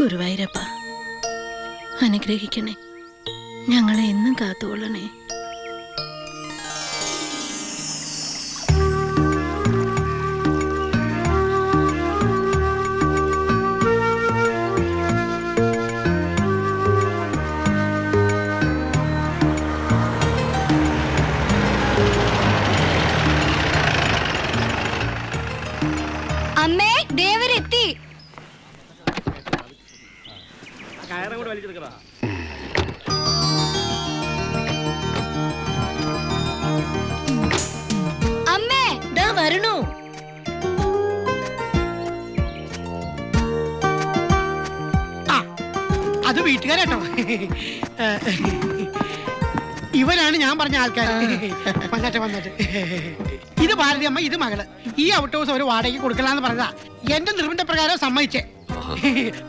ഗുരുവായൂരപ്പ അനുഗ്രഹിക്കണേ, ഞങ്ങളെ എന്നും കാത്തുകൊള്ളണേ. അമ്മേ, ദേവരെത്തി. അമ്മേ, ദാ വരണു. അത് വീട്ടുകാരട്ടോ. ഇവരാണ് ഞാൻ പറഞ്ഞ ആൾക്കാർ. വന്നിട്ട് ഇത് ഭാരതി അമ്മ, ഇത് മകള്. ഈ ഔട്ട് ഹൗസ് ഒരു വാടകയ്ക്ക് കൊടുക്കലാന്ന് പറഞ്ഞതാ. എന്റെ നിർബന്ധ പ്രകാരം സമ്മതിച്ചേ.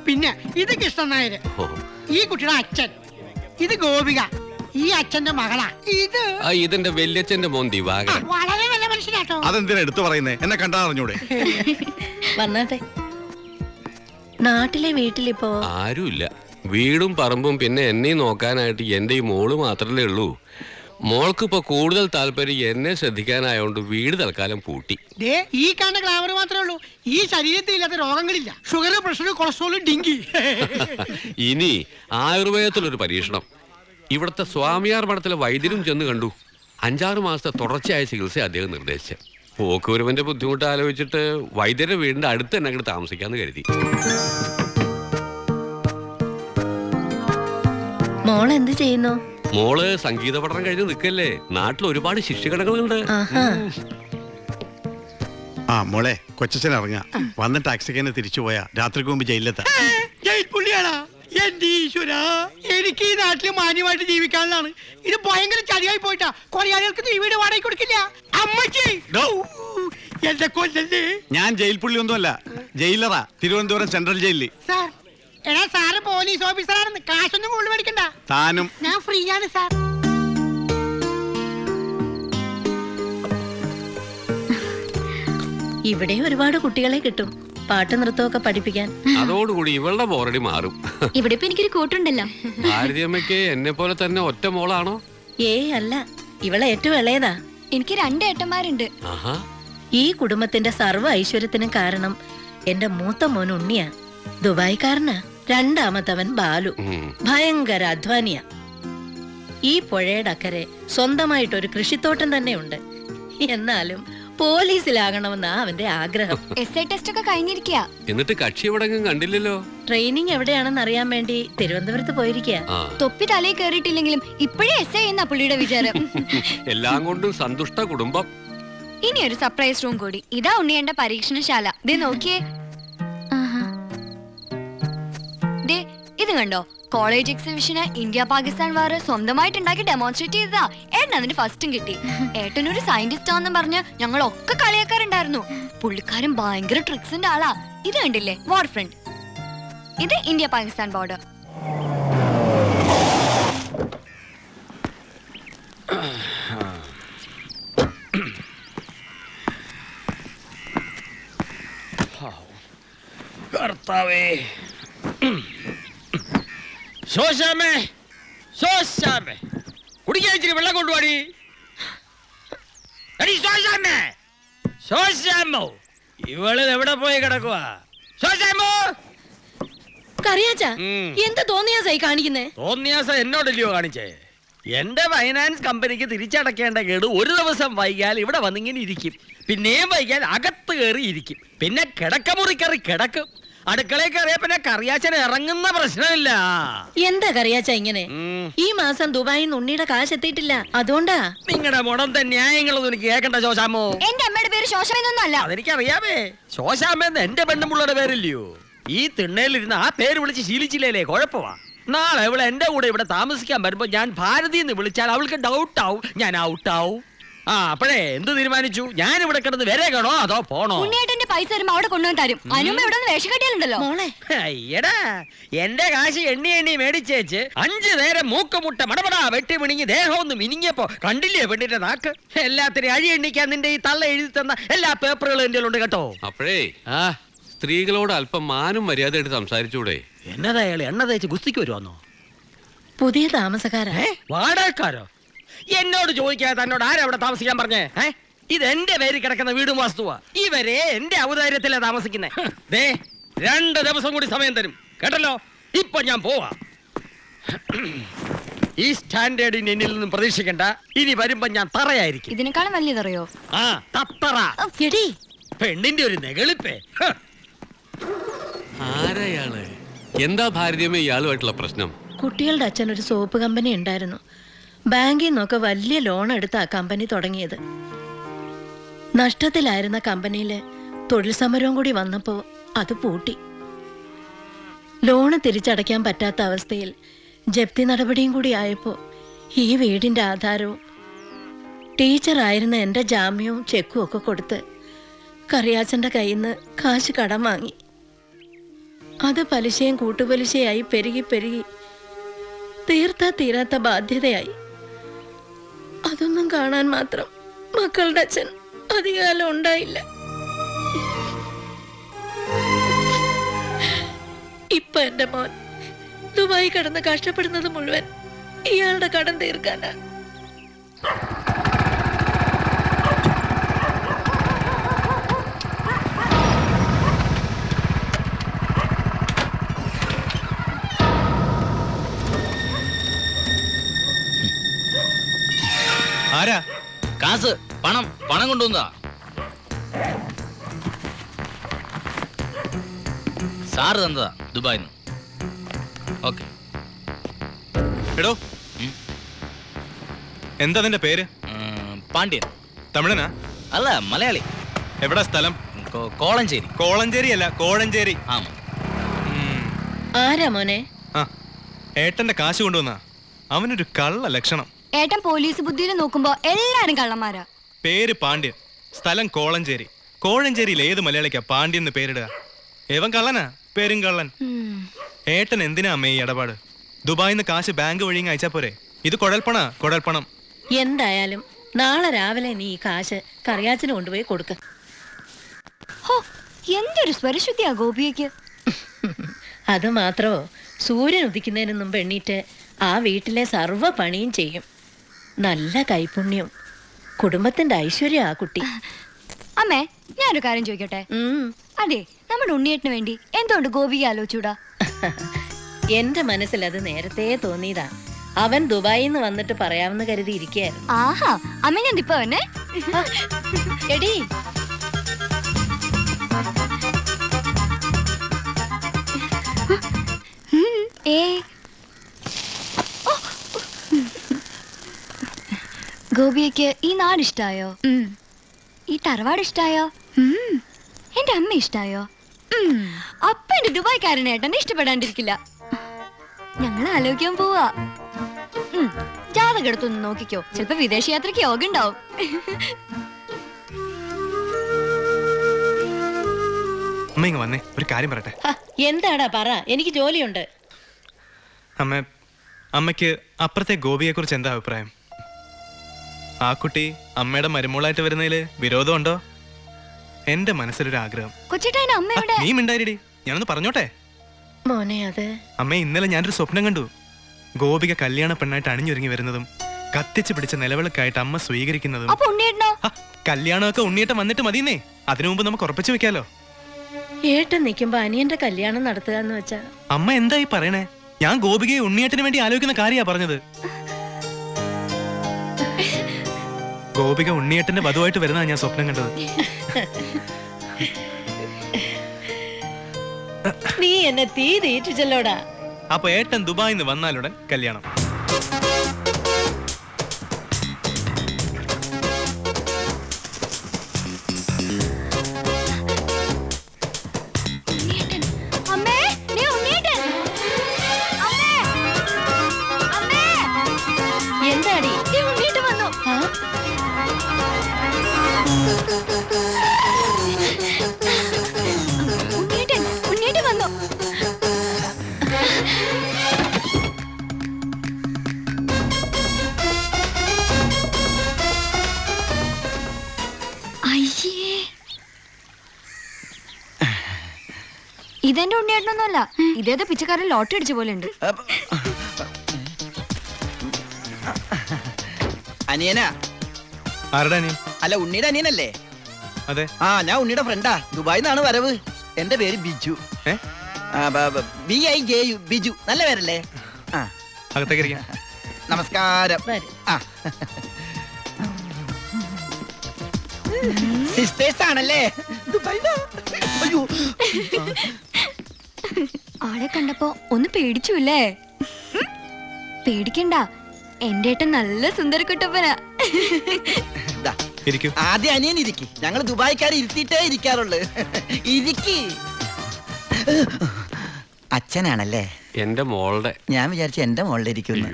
പിന്നെ ഇത് കൃഷ്ണൻ നായര്, ഈ കുട്ടിയുടെ അച്ഛൻ. ഇത് ഗോപിക, ഈ അച്ഛന്റെ മകളാ. ഇതിന്റെ വല്യച്ഛന്റെ മോൻ ദിവാകരൻ. വളരെ നല്ല മനുഷ്യനാട്ടോ. അതെന്തിനാ എടുത്തു പറയുന്നേ? എന്നെ കണ്ടാ അറിഞ്ഞൂടെ? വന്നാട്ടെ. നാട്ടിലെ വീട്ടിലിപ്പോ ആരുമില്ല. വീടും പറമ്പും പിന്നെ എന്നെയും നോക്കാനായിട്ട് എന്റെ ഈ മോള് മാത്രമല്ലേ ഉള്ളൂ. മോൾക്കിപ്പോ കൂടുതൽ താല്പര്യം എന്നെ ശ്രദ്ധിക്കാനായോണ്ട് വീട് തൽക്കാലം പൂട്ടി. ഈ കാണുന്ന ഗ്ലാമർ മാത്രമേ ഉള്ളൂ. ഈ ശരീരത്തിൽ ഇല്ലാത്ത രോഗങ്ങളില്ല. Sugar, pressure, cholesterol, dengue. ഇനി ആയുർവേദത്തിലൊരു പരീക്ഷണം. ഇവിടുത്തെ സ്വാമിയാർ മഠത്തിലെ വൈദ്യരും ചെന്ന് കണ്ടു. 5-6 മാസത്തെ തുടർച്ചയായ ചികിത്സ അദ്ദേഹം നിർദ്ദേശിച്ചു. പോക്കുവരവന്റെ ബുദ്ധിമുട്ട് ആലോചിച്ചിട്ട് വൈദ്യരുടെ വീടിന്റെ അടുത്ത് തന്നെ അങ്ങോട്ട് താമസിക്കാന്ന് കരുതി. മോൾ എന്ത് ചെയ്യുന്നു? മോള് സംഗീത പഠനം കഴിഞ്ഞ് നിൽക്കല്ലേ. നാട്ടിൽ ഒരുപാട് ശിഷ്യഗണങ്ങളുണ്ട്. ആ മോളെ, കൊച്ചച്ഛൻ ഇറങ്ങ. വന്ന് ടാക്സിക്ക് തന്നെ തിരിച്ചു പോയാ രാത്രിക്ക് മുമ്പ് ജയിലിലെത്താ. ജയിൽ പുള്ളിയാണോ? എന്റെ ഈശ്വര, എനിക്ക് ഈ നാട്ടിൽ മാന്യമായിട്ട് ജീവിക്കാനുള്ളതാണ്. ഇത് ഭയങ്കര ചതിയായി പോയിട്ടാ. കൊലയാളികൾക്ക് ഈ വീട് വാടക കൊടുക്കില്ല. അമ്മച്ചി, എന്റെ കൊല്ലല്ലേ. ഞാൻ ജയിൽ പുള്ളി ഒന്നുമല്ല, ജയിലറാ. തിരുവനന്തപുരം സെൻട്രൽ ജയിലിൽ. സാർ, എടാ സാറ് പോലീസ് ഓഫീസറാണെന്ന്. കാശൊന്നും കൂടുതൽ മേടിക്കണ്ട. താനും ഞാൻ ഫ്രീ ആണ് സാർ. ഇവിടെ ഒരുപാട് കുട്ടികളെ കിട്ടും പാട്ട് നൃത്തമൊക്കെ പഠിപ്പിക്കാൻ. അതോടുകൂടി ഇവളുടെ ബോറടി മാറും. ഇവിടെ ഇപ്പൊ എനിക്കൊരു കൂട്ടുണ്ടല്ലോ. ഭാരതിയമ്മയ്ക്ക് എന്നെ പോലെ തന്നെ ഒറ്റ മോളാണോ? അല്ല, ഇവളെ ഏറ്റവും ഇളയതാ. എനിക്ക് 2 ഏട്ടന്മാരുണ്ട്. ഈ കുടുംബത്തിന്റെ സർവ്വ ഐശ്വര്യത്തിനും കാരണം എന്റെ മൂത്ത മോൻ ഉണ്ണിയാ. ദുബായിക്കാരനാ. 2ാമത്തവൻ ബാലു. ഭയങ്കര അധ്വാനിയാ. ഈ പുഴയുടെ അക്കരെ സ്വന്തമായിട്ടൊരു കൃഷിത്തോട്ടം തന്നെ ഉണ്ട്. എന്നാലും പോലീസിലാകണമെന്നാ അവന്റെ ആഗ്രഹം. SI ടെസ്റ്റ് ഒക്കെ കഴിഞ്ഞിരിക്കുക. എന്നിട്ട് കക്ഷി എവിടെങ്കിലും കണ്ടില്ലല്ലോ. ട്രെയിനിങ് എവിടെയാണെന്ന് അറിയാൻ വേണ്ടി തിരുവനന്തപുരത്ത് പോയിരിക്കുക. തൊപ്പി തലയിൽ കയറിയിട്ടില്ലെങ്കിലും ഇപ്പോഴേ SI എന്ന പുള്ളിയുടെ വിചാരം. എല്ലാം കൊണ്ടും സന്തുഷ്ട കുടുംബം. ഇനി ഒരു സർപ്രൈസ് റൂം കൂടി. ഇതാ ഉണ്ണിയേണ്ട പരീക്ഷണശാല. ദേ നോക്കിയേ. ദേ ഇത് കണ്ടോ? കോളേജ് എക്സിബിഷന് ഇന്ത്യ പാകിസ്ഥാൻ വാർ സ്വന്തമായിട്ടുണ്ടാക്കി ഡെമോൺസ്ട്രേറ്റ് ചെയ്തതാ. ഏട്ടൻ അതിന് ഫസ്റ്റും കിട്ടി. ഏട്ടനൊരു സയന്റിസ്റ്റ് ആണെന്ന് പറഞ്ഞ് ഞങ്ങളൊക്കെ കളിയാക്കാറുണ്ടായിരുന്നു. പുള്ളിക്കാരൻ ഭയങ്കര ട്രിക്സിന്റെ ആളാ. ഇത് കണ്ടില്ലേ, വാർ ഫ്രണ്ട്. ഇത് ഇന്ത്യ പാകിസ്ഥാൻ ബോർഡർ. കർത്താവേ, കുടിക്കാൻ ഇച്ചിരി വെള്ളം കൊണ്ടുപോടി. ഇവള് എവിടെ പോയി കിടക്കുക? എന്ത് തോന്നിയാസായി കാണിക്കുന്നേ? തോന്നിയാസം എന്നോടല്ലയോ കാണിച്ചേ? എന്റെ ഫൈനാൻസ് കമ്പനിക്ക് തിരിച്ചടക്കേണ്ട കേട് ഒരു ദിവസം വൈകിയാൽ ഇവിടെ വന്നിങ്ങനെ ഇരിക്കും. പിന്നെയും വൈകിയാൽ അകത്ത് കയറി ഇരിക്കും. പിന്നെ കിടക്കമുറി കയറി കിടക്കും. അടുക്കളയിൽ കയറിയ പിന്നെ കറിയാച്ചൻ ഇറങ്ങുന്ന പ്രശ്നമില്ല. എന്താ കറിയാച്ച ഇങ്ങനെ? ഈ മാസം ദുബായിൽ നിന്ന് ഉണ്ണിയുടെ കാശ് എത്തിയിട്ടില്ല, അതുകൊണ്ടാ. നിങ്ങളുടെ മുടന്ത ന്യായങ്ങളൊന്നും എനിക്ക് കേൾക്കണ്ട ശോശാമോ. എന്റെ അമ്മയുടെ പേര് ശോശമെന്നൊന്നല്ല. അതെനിക്കറിയാമേ. ശോശാമെന്ന് എന്റെ പെണ്ണുമ്പുള്ളയുടെ പേരില്ലയോ? ഈ തിണ്ണയിലിരുന്ന് ആ പേര് വിളിച്ച് ശീലിച്ചില്ലേ, കുഴപ്പമാ. നാളെ അവൾ എന്റെ കൂടെ ഇവിടെ താമസിക്കാൻ വരുമ്പോ ഞാൻ ഭാരതി എന്ന് വിളിച്ചാൽ അവൾക്ക് ഡൗട്ടാവും, ഞാൻ ഔട്ടാവും. അപ്പോഴേ എന്ത് തീരുമാനിച്ചു? ഞാൻ ഇവിടെ കിടന്ന് വരേക്കണോ അതോ പോണോ? ഉണ്ണിയേട്ടന്റെ പൈസ വരുമ്പോ അവിടെ കൊണ്ടുവന്ന് തരും. അനുമ്മ ഇവിടെ വേഷം കെട്ടിയാലുണ്ടല്ലോ. എടാ, എന്റെ കാശ് എണ്ണി മേടിച്ചേച്ച് 5 നേരം മൂക്കുമുട്ട മടപടാ വെട്ടി മിണിങ്ങി ദേഹം ഒന്ന് മിനിങ്ങിയപ്പോ കണ്ടില്ലേ പെണ്ണിന്റെ നാക്ക്? എല്ലാത്തിനും അഴി എണ്ണിക്കാൻ നിന്റെ ഈ തള്ള എഴുതി തന്ന എല്ലാ പേപ്പറുകളും എന്റെ ഉണ്ട് കേട്ടോ. അപ്പോഴേ സ്ത്രീകളോട് അല്പം മാനും മര്യാദയായിട്ട് സംസാരിച്ചൂടെ? എന്നതാ അയാൾ എണ്ണ തേച്ച് ഗുസ്തിക്ക് വരുവാന്നോ? പുതിയ താമസക്കാരാ. വാടകക്കാരോ? എന്നോട് ചോദിക്കാതെ തന്നോട് ആരാ അവിടെ താമസിക്കാൻ പറഞ്ഞേ? ഇത് എന്റെ പേര് കിടക്കുന്ന വീടും വാസ്തുവാ. ഇവരെ എന്റെ ഔദാര്യത്തിലാ താമസിക്കുന്നേ. ദേ 2 ദിവസം കൂടി സമയം തരും കേട്ടല്ലോ. ഇപ്പൊ ഞാൻ പോവാ. ഈ സ്റ്റാൻഡേർഡിന് എന്നിൽ നിന്നും പ്രതീക്ഷിക്കണ്ട. ഇനി വരുമ്പോ ഞാൻ തറയായിരിക്കും. ഇതിനേക്കാളും വലിയതറിയോ? ആ തത്തറ. എടി, പെണ്ണിന്റെ ഒരു നെകളിപ്പേ. ആരയാള്? എന്താ ഭാരതീയമ്മ ഇയാളുമായിട്ടുള്ള പ്രശ്നം? കുട്ടികളുടെ അച്ഛൻ ഒരു സോപ്പ് കമ്പനി ഉണ്ടായിരുന്നു. ബാങ്കിൽ നിന്നൊക്കെ വലിയ ലോൺ എടുത്ത് ആ കമ്പനി തുടങ്ങിയത്. നഷ്ടത്തിലായിരുന്ന കമ്പനിയില് തൊഴിൽ സമരവും കൂടി വന്നപ്പോ അത് പൂട്ടി. ലോണ് തിരിച്ചടയ്ക്കാൻ പറ്റാത്ത അവസ്ഥയിൽ ജപ്തി നടപടിയും കൂടി ആയപ്പോ ഈ വീടിന്റെ ആധാരവും ടീച്ചറായിരുന്ന എൻ്റെ ജാമ്യവും ചെക്കും ഒക്കെ കൊടുത്ത് കറിയാച്ചൻ്റെ കയ്യിൽ നിന്ന് കാശ് കടം വാങ്ങി. അത് പലിശയും കൂട്ടുപലിശയായി പെരുകി പെരുകി തീർത്താ തീരാത്ത ബാധ്യതയായി. അതൊന്നും കാണാൻ മാത്രം മക്കളുടെ അച്ഛൻ അധികകാലം ഉണ്ടായില്ല. ഇപ്പൊ എന്റെ മോൻ ദുബായി കിടന്ന് കഷ്ടപ്പെടുന്നത് മുഴുവൻ ഇയാളുടെ കടം തീർക്കാനാ. ആരാ? കാസ്, പണം കൊണ്ടുവന്നതാ. സാറ് തന്നതാ ദുബായിന്ന്. ഓക്കെ. എടോ, എന്താ നിന്റെ പേര്? പാണ്ഡ്യൻ. തമിഴനാ? അല്ല, മലയാളി. എവിടാ സ്ഥലം? കോളഞ്ചേരി. കോളഞ്ചേരി അല്ല, കോഴഞ്ചേരി. ആമാ. ആരാ മോനെ? ആ, ഏട്ടന്റെ കാശ് കൊണ്ടുവന്നാ. അവനൊരു കള്ള ലക്ഷണം. ഏട്ടൻ പോലീസ് ബുദ്ധിയിൽ നോക്കുമ്പോ എല്ലാരും കള്ളന്മാരാ. പേര് പാണ്ഡ്യൻ, സ്ഥലം കോളഞ്ചേരി. കോഴഞ്ചേരിയിൽ ഏത് മലയാളിക്കാ പാണ്ഡ്യൻ എന്ന് പേരിടുക? ഏവൻ കള്ളനാ, പേരും കള്ളൻ. ഏട്ടൻ എന്തിനാ അമ്മേ ഈ ഇടപാട്? ദുബായിന്ന് കാശ് ബാങ്ക് വഴി അയച്ചാ പോരെ? ഇത് കുഴൽപ്പണം. എന്തായാലും നാളെ രാവിലെ നീ ഈ കാശ് കറിയാച്ചന് കൊണ്ടുപോയി കൊടുക്ക. ഹോ, എന്തൊരു സ്വരശുദ്ധിയാ ഗോപിയയ്ക്ക്. അത് മാത്രമോ, സൂര്യൻ ഉദിക്കുന്നതിന് മുമ്പ് എണ്ണീറ്റ് ആ വീട്ടിലെ സർവ്വ പണിയും ചെയ്യും. നല്ല കൈപുണ്യം, കുടുംബത്തിന്റെ ഐശ്വര്യം ആ കുട്ടി. അമ്മേ, ഞാനൊരു കാര്യം ചോദിക്കട്ടെ? അതെ, നമ്മുടെ ഉണ്ണിയേട്ടന് വേണ്ടി എന്തുകൊണ്ട് ഗോപിക ആലോചിച്ചൂടാ? എന്റെ മനസ്സിൽ അത് നേരത്തെ തോന്നിയതാ. അവൻ ദുബായിൽ നിന്ന് വന്നിട്ട് പറയാമെന്ന് കരുതി ഇരിക്കുകയായിരുന്നു. ആഹാ, അമ്മ ഞാൻ ഇപ്പൊ വന്നെ. എടി, ഗോപിയയ്ക്ക് ഈ നാട് ഇഷ്ടായോ? ഈ തറവാട് ഇഷ്ടായോ? എന്റെ അമ്മ ഇഷ്ടായോ? അപ്പൊ എന്റെ ദുബായ്ക്കാരനേട്ടൻ ഇഷ്ടപ്പെടാണ്ടിരിക്കില്ല. ഞങ്ങൾ ആലോചിക്കാൻ പോവാ. ജാതകം എടുത്തൊന്ന് നോക്കിക്കോ, ചിലപ്പോ വിദേശ യാത്രക്ക് യോഗ ഉണ്ടാവും. അമ്മ ഇങ്ങ് വന്നേ, ഒരു കാര്യം പറയട്ടെ. എന്താടാ പറ, എനിക്ക് ജോലിയുണ്ട്. അമ്മയ്ക്ക് അപ്പുറത്തെ ഗോപിയെ കുറിച്ച് എന്താ അഭിപ്രായം? ആ കുട്ടി അമ്മയുടെ മരുമോളായിട്ട് വരുന്നതില് വിരോധമുണ്ടോ? എന്റെ മനസ്സിലൊരു ആഗ്രഹം. കൊച്ചിട്ടേനെ അമ്മയുടെ നീ മിണ്ടായിരടി, ഞാനൊന്ന് പറഞ്ഞോട്ടെ. മോനെ, അത് അമ്മ, ഇന്നലെ ഞാനൊരു സ്വപ്നം കണ്ടു. ഗോപിക കല്യാണ പെണ്ണായിട്ട് അണിഞ്ഞൊരുങ്ങി വരുന്നതും കത്തിച്ചു പിടിച്ച നിലവിളക്കായിട്ട് അമ്മ സ്വീകരിക്കുന്നതും. അപ്പൊ ഉണ്ണിയേട്ടനോ? കല്യാണമൊക്കെ ഉണ്ണിയേട്ടൻ വന്നിട്ട് മതിയെന്നേ. അതിനു മുമ്പ് നമുക്ക് ഉറപ്പിച്ചു വെക്കാലോ. ഏട്ടൻ നിൽക്കുമ്പോ അനിയന്റെ കല്യാണം നടത്തുക എന്ന് വെച്ചാ. അമ്മ എന്തായി പറയണേ? ഞാൻ ഗോപികയെ ഉണ്ണിയേട്ടന് വേണ്ടി ആലോചിക്കുന്ന കാര്യാ പറഞ്ഞത്. ഗോപിക ഉണ്ണിയേട്ടന്റെ വധുവായിട്ട് വരുന്നതാണ് ഞാൻ സ്വപ്നം കണ്ടത്. നീ എന്നെ തീ തീറ്റിച്ചല്ലോടാ. അപ്പൊ ഏട്ടൻ ദുബായിന്ന് വന്നാലുടൻ കല്യാണം. എന്താടി? ഉണ്ണിയേട്ടൻ വന്നു. ഇതെന്റെ ഉണ്ണിയേട്ടനൊന്നുമല്ല, ഇതേതോ പിച്ചക്കാരൻ ലോട്ടറി അടിച്ച പോലെ ഉണ്ട്. അനിയനാ? ആരുടെ അനിയൻ? അല്ല, ഉണ്ണിയുടെ അനിയനല്ലേ? അതെ. ആ, ഞാൻ ഉണ്ണിയുടെ ഫ്രണ്ടാ. ദുബായിൽ നിന്നാണ് വരവ്. എന്റെ പേര് ബിജു. ഏ? BIJU, ബിജു. നല്ല പേരല്ലേ? ആ, അകത്തേക്ക് ഇരിക്കാം. നമസ്കാരം. വരും. ആ, സിസ്റ്റേഴ്സ് ആണല്ലേ? ദുബായിലാ? അയ്യോ, ആളെ കണ്ടപ്പോ ഒന്ന് പേടിച്ചുല്ലേ? പേടിക്കണ്ട, എന്റെ ഏട്ടൻ നല്ല സുന്ദരക്കുട്ടപ്പനാ. ദാ, ഇരിക്കൂ. ആദ്യം അനിയൻ ഇരിക്കി. ഞങ്ങൾ ദുബായിക്കാർ ഇരുത്തിയിട്ടേ ഇരിക്കാറുള്ളു. ഇരിക്കി. അച്ഛനാണല്ലേ? എന്റെ മോളുടെ. ഞാൻ വിചാരിച്ചു എന്റെ മോളിൽ ഇരിക്കുന്നു.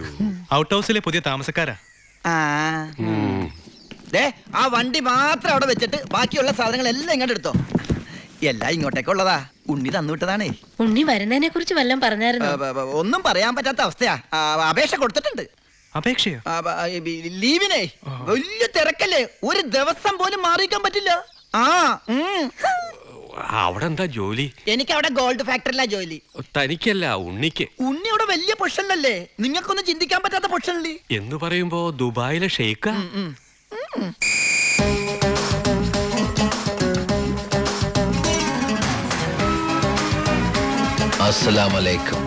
ഔട്ട് ഹൗസിലെ പുതിയ താമസക്കാരാ. ആ, ദേ, ആ വണ്ടി മാത്രം അവിടെ വെച്ചിട്ട് ബാക്കിയുള്ള സാധനങ്ങളെല്ലാം ഇങ്ങോട്ട് എടുത്തോ. എല്ലാം ഇങ്ങോട്ടേക്കുള്ളതാ. ഉണ്ണി തന്നുവിട്ടതാണേ. ഉണ്ണി വരുന്നതിനെ കുറിച്ച് വല്ലതും പറഞ്ഞായിരുന്നു? ഒന്നും പറയാൻ പറ്റാത്ത അവസ്ഥയാ. അപേക്ഷ കൊടുത്തിട്ടുണ്ട്. അപേക്ഷയോ? ലീവിനെ. വലിയ തിരക്കല്ലേ, ഒരു ദിവസം പോലും മാറിയിക്കാൻ പറ്റില്ല. ആ, അവിടെ എന്താ ജോലി? എനിക്ക് അവിടെ ഗോൾഡ് ഫാക്ടറിയിലാ ജോലി. തനിക്കല്ല, ഉണ്ണിക്ക്. ഉണ്ണി അവിടെ വലിയ പൊഷനിലല്ലേ? നിങ്ങൾക്കൊന്നും ചിന്തിക്കാൻ പറ്റാത്ത പൊഷനില്ലേ എന്ന് പറയുമ്പോ ദുബായിലെ ഷെയ്ക്കാ? അസ്സലാമലൈക്കും.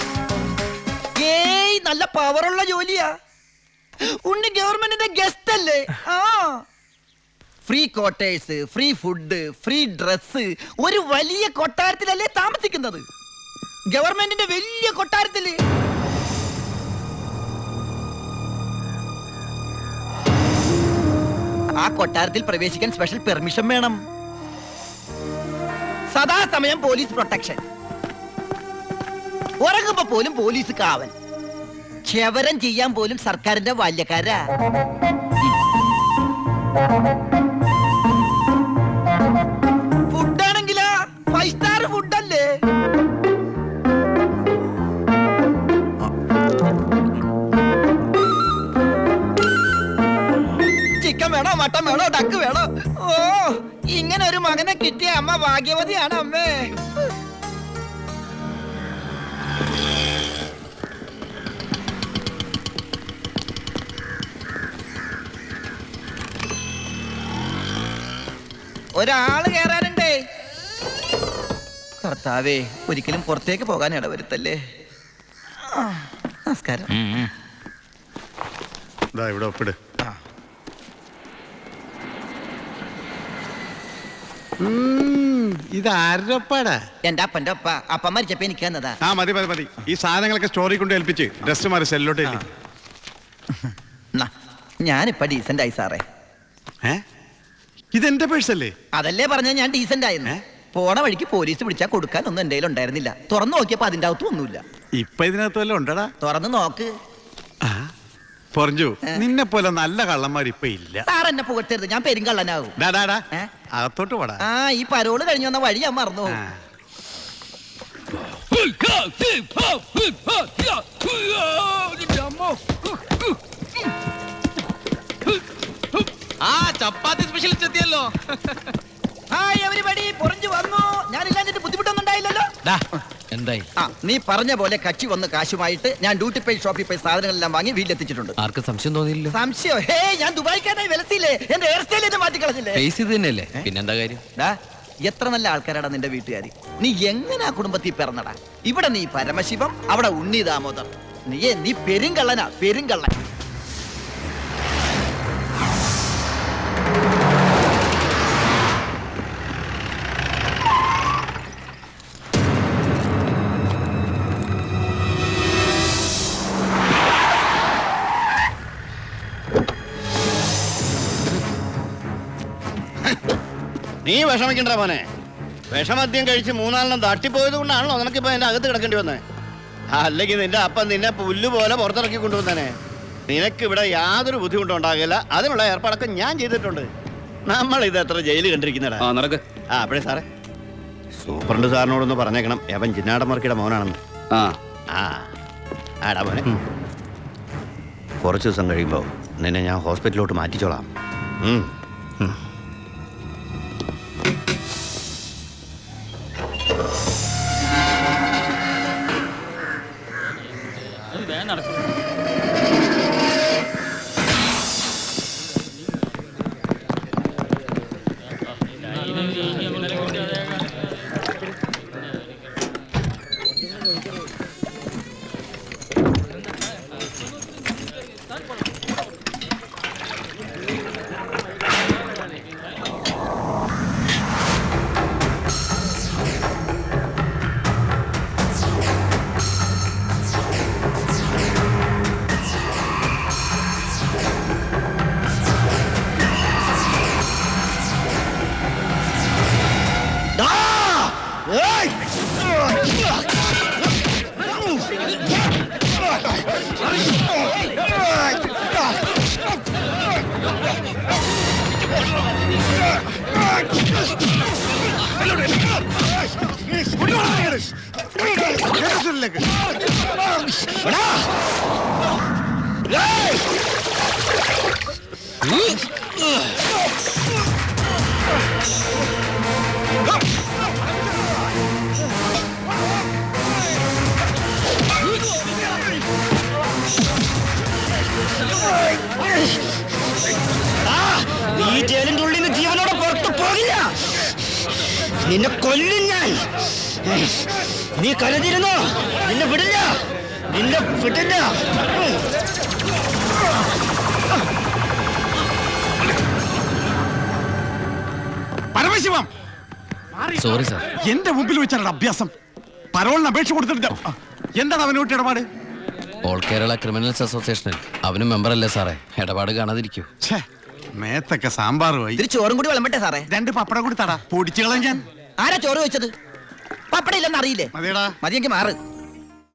ഏയ്, നല്ല പവറുള്ള ജോലിയാ. ഉണ്ണി ഗവൺമെന്റിന്റെ ഗസ്റ്റ് അല്ലേ? ആ, free quarters, free food, free dress. ഒരു വലിയ കൊട്ടാരത്തിലല്ലേ താമസിക്കുന്നത്? ഗവൺമെന്റിന്റെ വലിയ കൊട്ടാരത്തില്. ആ കൊട്ടാരത്തിൽ പ്രവേശിക്കാൻ സ്പെഷ്യൽ പെർമിഷൻ വേണം. സദാസമയം പോലീസ് പ്രൊട്ടക്ഷൻ. ഉറങ്ങുമ്പോ പോലും പോലീസ് കാവൽ. ക്ഷവരം ചെയ്യാൻ പോലും സർക്കാരിന്റെ ബാല്യക്കാരാ. ഫുഡാണെങ്കിലാ 5 സ്റ്റാർ ഫുഡല്ലേ? ചിക്കൻ വേണോ, മട്ടൻ വേണോ, ഡക്ക് വേണോ? ഓ, ഇങ്ങനെ ഒരു മകനെ കിട്ടിയ അമ്മ ഭാഗ്യവതിയാണ് അമ്മേ. ഒരാള് കേറാനുണ്ടേ. കർത്താവേ, ഒരിക്കലും പുറത്തേക്ക് പോകാൻ ഇടവരുത്തല്ലേ. ആ, നമസ്കാരം. ഇതാ ഇവിടെ ഒപ്പിട്. ഇത് ആരുടെ ഒപ്പാടാ? എന്റെ അപ്പന്റെ ഒപ്പ. അപ്പം മരിച്ചപ്പോ എനിക്ക് തന്നതാ. ആ, മതി മതി മതി. ഈ സാധനങ്ങളൊക്കെ സ്റ്റോറി കൊണ്ട് ഏൽപ്പിച്ച് ഡ്രസ് മാറി സെല്ലോട്ട് ഇല്ലേ. ഞാനിപ്പ ഡീസന്റ് ആയി സാറേ. ഇതെന്റെ പേഴ്സല്ലേ? അതല്ലേ പറഞ്ഞ ഞാൻ ഡീസന്റ് ആയിരുന്നു. പോണ വഴിക്ക് പോലീസ് പിടിച്ചാൽ കൊടുക്കാൻ ഒന്നും എന്റെ ഉണ്ടായിരുന്നില്ല. തുറന്നു നോക്കിയപ്പോ അതിന്റെ അകത്തും ഒന്നുമില്ല. ഇപ്പൊ ഇതിനകത്ത് വല്ലതും ഉണ്ടടാ? തുറന്നു നോക്ക്. പറഞ്ഞു, നിന്നെ പോലെ നല്ല കള്ളന്മാർ ഇപ്പൊ ഇല്ല. സാർ എന്നെ പുകഴ്ത്തരുത്, ഞാൻ പെരുങ്കള്ളനാകും. അകത്തോട്ട് പോടാ. ആ, ഈ പരോള് കഴിഞ്ഞു വന്ന വഴി ഞാൻ മറന്നു. ആ ചപ്പാത്തി സ്പെഷ്യലിസ്റ്റ് എത്തിയല്ലോ. ഹായ് എവരിബഡി, പൊറിഞ്ഞു വന്നു. ഞാനില്ലാഞ്ഞിട്ട് ബുദ്ധിമുട്ടൊന്നും ഉണ്ടായില്ലല്ലോ. എന്തായി? ആ, നീ പറഞ്ഞ പോലെ കക്ഷി വന്ന് കാശുമായിട്ട് ഞാൻ ഡ്യൂട്ടി പേ ഷോപ്പിൽ പോയി സാധനങ്ങളെല്ലാം വാങ്ങി വീട്ടിലെത്തിച്ചിട്ടുണ്ട്. ആർക്കും സംശയം തോന്നിയില്ല? സംശയം? ഹേ, ഞാൻ ദുബായിക്കാരായി വിലസില്ലേ? എന്റെ ഹെയർ സ്റ്റൈൽ എന്നെ മാറ്റിക്കളഞ്ഞില്ലേ? ഫേസ് ഇത് തന്നെയല്ലേ, പിന്നെന്താ കാര്യം? എത്ര നല്ല ആൾക്കാരാടാ നിന്റെ വീട്ടുകാരി. നീ എങ്ങനെ ആ കുടുംബത്തിൽ പിറന്നടാ? ഇവിടെ നീ പരമശിവം, അവിടെ ഉണ്ണി ദാമോദർ. നീ പെരുങ്കള്ളനാ, പെരുങ്കള്ളൻ. നീ വിഷമിക്കണ്ട മോനെ. വിഷമദ്യം കഴിച്ച് 3-4 തട്ടിപ്പോയത് കൊണ്ടാണല്ലോ നിനക്കിപ്പോ എന്റെ അകത്ത് കിടക്കേണ്ടി വന്നേ. അല്ലെങ്കിൽ നിന്റെ അപ്പം നിന്നെ പുല്ല് പോലെ പുറത്തിറക്കി കൊണ്ടുവന്നേനെ. നിനക്ക് ഇവിടെ യാതൊരു ബുദ്ധിമുട്ടും ഉണ്ടാകില്ല. അതിനുള്ള ഏർപ്പാടൊക്കെ ഞാൻ ചെയ്തിട്ടുണ്ട്. നമ്മൾ ഇത് എത്ര ജയിലിൽ കണ്ടിരിക്കുന്നടാ. അപ്പഴേ സാറേ, സൂപ്രണ്ട് സാറിനോടൊന്ന് പറഞ്ഞേക്കണം, എവൻ ചിന്നാടമർക്കിയുടെ മോനാണെന്ന്. ആടാ മോനെ, കുറച്ച് ദിവസം കഴിയുമ്പോൾ നിന്നെ ഞാൻ ഹോസ്പിറ്റലിലോട്ട് മാറ്റിച്ചോളാം. ഈ ജയിലിന്റെ ഉള്ളിൽ നിന്ന് ജീവനോടെ പുറത്തു പോകില്ല. നിന്നെ കൊല്ലും ഞാൻ. നീ കരുതിരുന്നോ? നിന്നെ വിടില്ല, നിന്നെ വിടില്ല. Paramasivam, sorry sir. എന്റെ മുമ്പിൽ വെച്ചാണ് അഭ്യാസം. പരോളിന് അപേക്ഷ കൊടുത്തിട്ട് എന്താണ് അവനോട്ട് ഇടപാട്? ഓൾ കേരള ക്രിമിനൽസ് അസോസിയേഷനിൽ അവനും മെമ്പർ അല്ലേ സാറേ? ഇടപാട് കാണാതിരിക്കൂ. ഛേ, മേത്തൊക്കെ സാമ്പാർ പോയി. ഇതിൽ ചോറും കൂടി വിളമ്പട്ടെ സാറേ? 2 പപ്പടം കൂടി തടാ, പൊടിച്ചു കളഞ്ഞാൻ. ആരാ ചോറ് വെച്ചത്? പപ്പട ഇല്ലെന്ന് അറിയില്ലേ? മതിയടാ. മതിയെങ്കിൽ മാറ്.